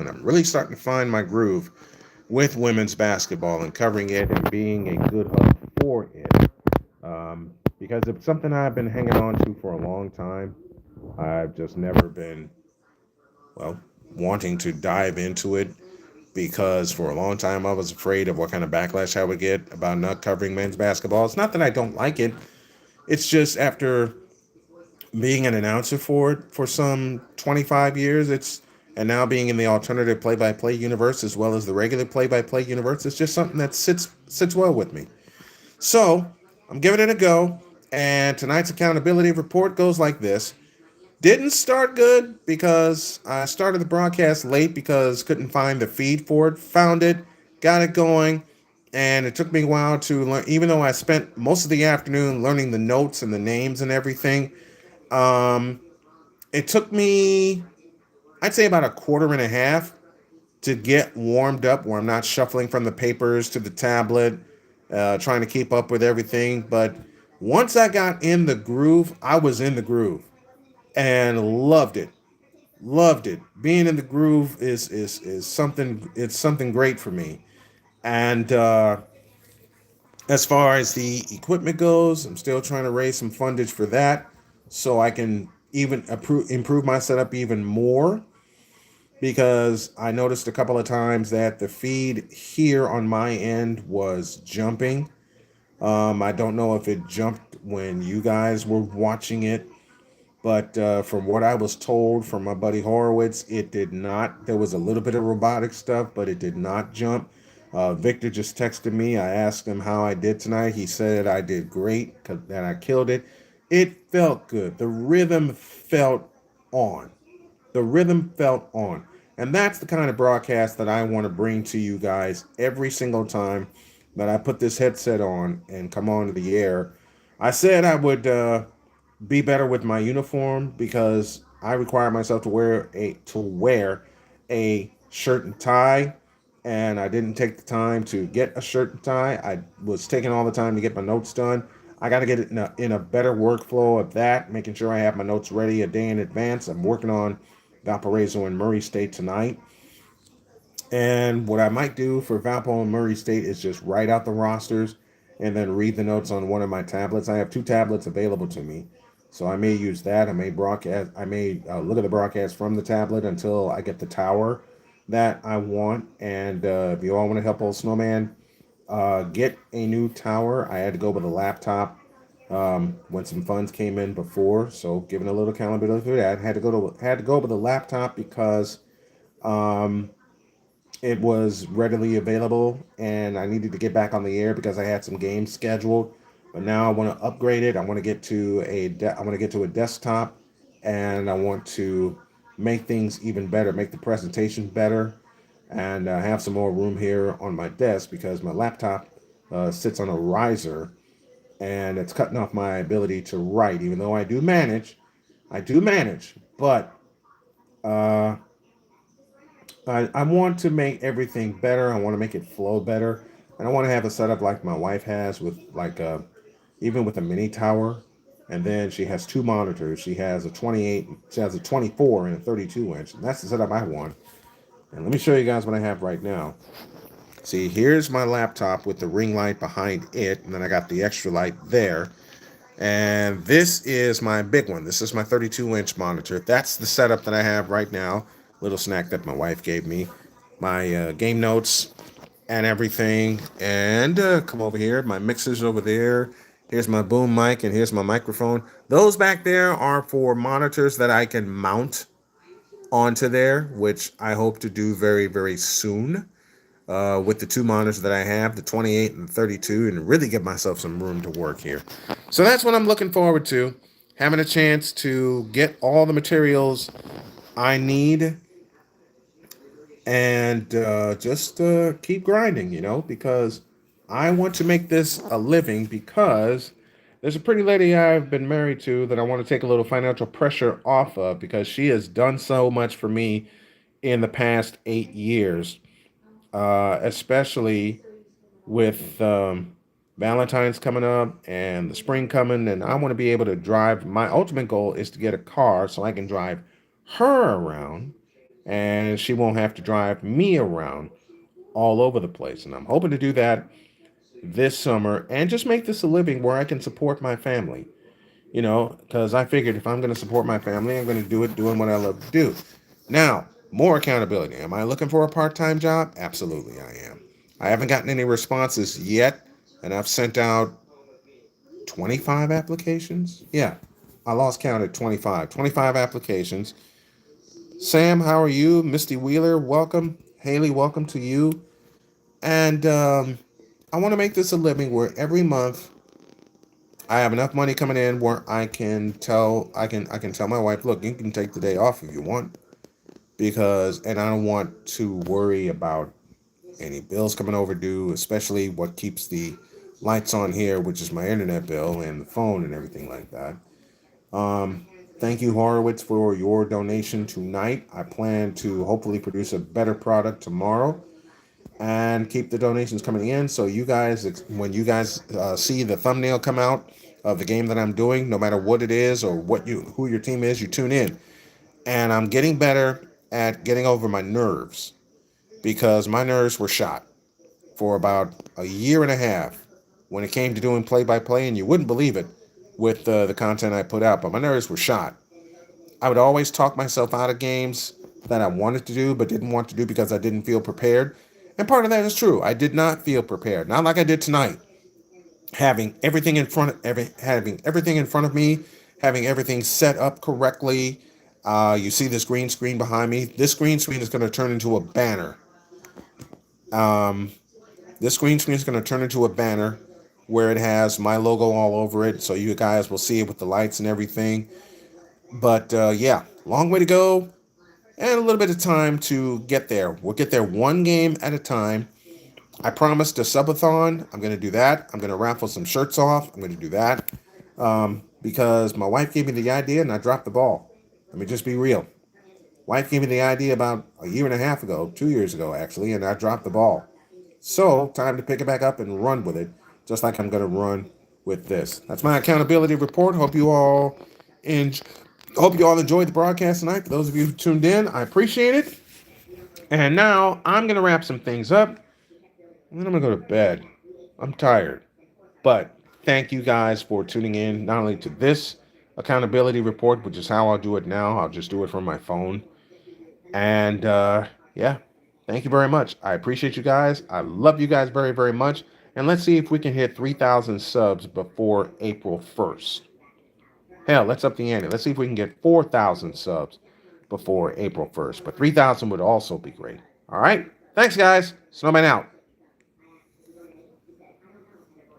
And I'm really starting to find my groove with women's basketball and covering it and being a good hub for it. Because it's something I've been hanging on to for a long time. I've just never been, well, wanting to dive into it because for a long time I was afraid of what kind of backlash I would get about not covering men's basketball. It's not that I don't like it, it's just after being an announcer for it for some 25 years, it's and now being in the alternative play-by-play universe as well as the regular play-by-play universe, it's just something that sits well with me. So I'm giving it a go, and tonight's accountability report goes like this. Didn't start good because I started the broadcast late because couldn't find the feed for it. Found it, got it going, and it took me a while to learn. Even though I spent most of the afternoon learning the notes and the names and everything, um, it took me, I'd say, about a quarter and a half to get warmed up where I'm not shuffling from the papers to the tablet, trying to keep up with everything. But once I got in the groove, I was in the groove and loved it. Loved it. Being in the groove is something. It's something great for me. And as far as the equipment goes, I'm still trying to raise some fundage for that, so I can even improve my setup even more. Because I noticed a couple of times that the feed here on my end was jumping. I don't know if it jumped when you guys were watching it, but from what I was told from my buddy Horowitz, it did not. There was a little bit of robotic stuff, but it did not jump. Victor just texted me. I asked him how I did tonight. He said I did great, that I killed it. It felt good. The rhythm felt on. The rhythm felt on. And that's the kind of broadcast that I want to bring to you guys every single time that I put this headset on and come on to the air. I said I would be better with my uniform because I require myself to wear a shirt and tie, and I didn't take the time to get a shirt and tie. I was taking all the time to get my notes done. I got to get it in a better workflow of that, making sure I have my notes ready a day in advance. I'm working on Valparaiso and Murray State tonight. And what I might do for Valpo and Murray State is just write out the rosters and then read the notes on one of my tablets. I have two tablets available to me, so I may use that. I may broadcast. I may look at the broadcast from the tablet until I get the tower that I want. And if you all want to help old Snowman get a new tower, I had to go with a laptop when some funds came in before. So giving a little accountability for that, had to go with a laptop because um, it was readily available and I needed to get back on the air because I had some games scheduled. But now I want to upgrade it. I want to get to I want to get to a desktop, and I want to make things even better, make the presentation better, and have some more room here on my desk because my laptop sits on a riser and it's cutting off my ability to write. Even though I do manage, but uh, I want to make everything better. I want to make it flow better. And I want to have a setup like my wife has with even with a mini tower. And then she has two monitors. She has a 28, she has a 24 and a 32 inch. And that's the setup I want. And let me show you guys what I have right now. See, here's my laptop with the ring light behind it. And then I got the extra light there. And this is my big one. This is my 32-inch monitor. That's the setup that I have right now. Little snack that my wife gave me. My game notes and everything. And come over here. My mixer's over there. Here's my boom mic and here's my microphone. Those back there are for monitors that I can mount onto there, which I hope to do very, very soon with the two monitors that I have, the 28 and 32, and really give myself some room to work here. So that's what I'm looking forward to, having a chance to get all the materials I need and just keep grinding, because I want to make this a living because there's a pretty lady I've been married to that I want to take a little financial pressure off of because she has done so much for me in the past 8 years, especially with Valentine's coming up and the spring coming, and I want to be able to drive. My ultimate goal is to get a car so I can drive her around and she won't have to drive me around all over the place. And I'm hoping to do that this summer and just make this a living where I can support my family. Because I figured if I'm going to support my family, I'm going to do it doing what I love to do. Now, more accountability. Am I looking for a part time job? Absolutely, I am. I haven't gotten any responses yet, and I've sent out 25 applications. Yeah, I lost count at 25. 25 applications. Sam, how are you? Misty Wheeler, welcome. Haley, welcome to you. And I want to make this a living where every month I have enough money coming in where I can tell my wife, look, you can take the day off if you want, because and I don't want to worry about any bills coming overdue, especially what keeps the lights on here, which is my internet bill and the phone and everything like that. Um, Thank you, Horowitz, for your donation tonight. I plan to hopefully produce a better product tomorrow and keep the donations coming in. So you guys, when you guys see the thumbnail come out of the game that I'm doing, no matter what it is or who your team is, you tune in. And I'm getting better at getting over my nerves because my nerves were shot for about a year and a half when it came to doing play-by-play, and you wouldn't believe it with the content I put out, but my nerves were shot. I would always talk myself out of games that I wanted to do but didn't want to do because I didn't feel prepared. And part of that is true. I did not feel prepared. Not like I did tonight. Having everything in front of me, having everything set up correctly. You see this green screen behind me. This green screen is going to turn into a banner. Um, this green screen is going to turn into a banner where it has my logo all over it, so you guys will see it with the lights and everything. But yeah, long way to go and a little bit of time to get there. We'll get there one game at a time. I promised a subathon. I'm going to do that. I'm going to raffle some shirts off. I'm going to do that because my wife gave me the idea and I dropped the ball. Let me just be real. Wife gave me the idea about a year and a half ago, 2 years ago actually, and I dropped the ball. So time to pick it back up and run with it, just like I'm going to run with this. That's my accountability report. En- Hope you all enjoyed the broadcast tonight. For those of you who tuned in, I appreciate it. And now I'm going to wrap some things up, and then I'm going to go to bed. I'm tired. But thank you guys for tuning in, not only to this accountability report, which is how I'll do it now. I'll just do it from my phone. And yeah, thank you very much. I appreciate you guys. I love you guys very, very much. And let's see if we can hit 3,000 subs before April 1st. Hell, let's up the ante. Let's see if we can get 4,000 subs before April 1st. But 3,000 would also be great. All right. Thanks, guys. Snowman out.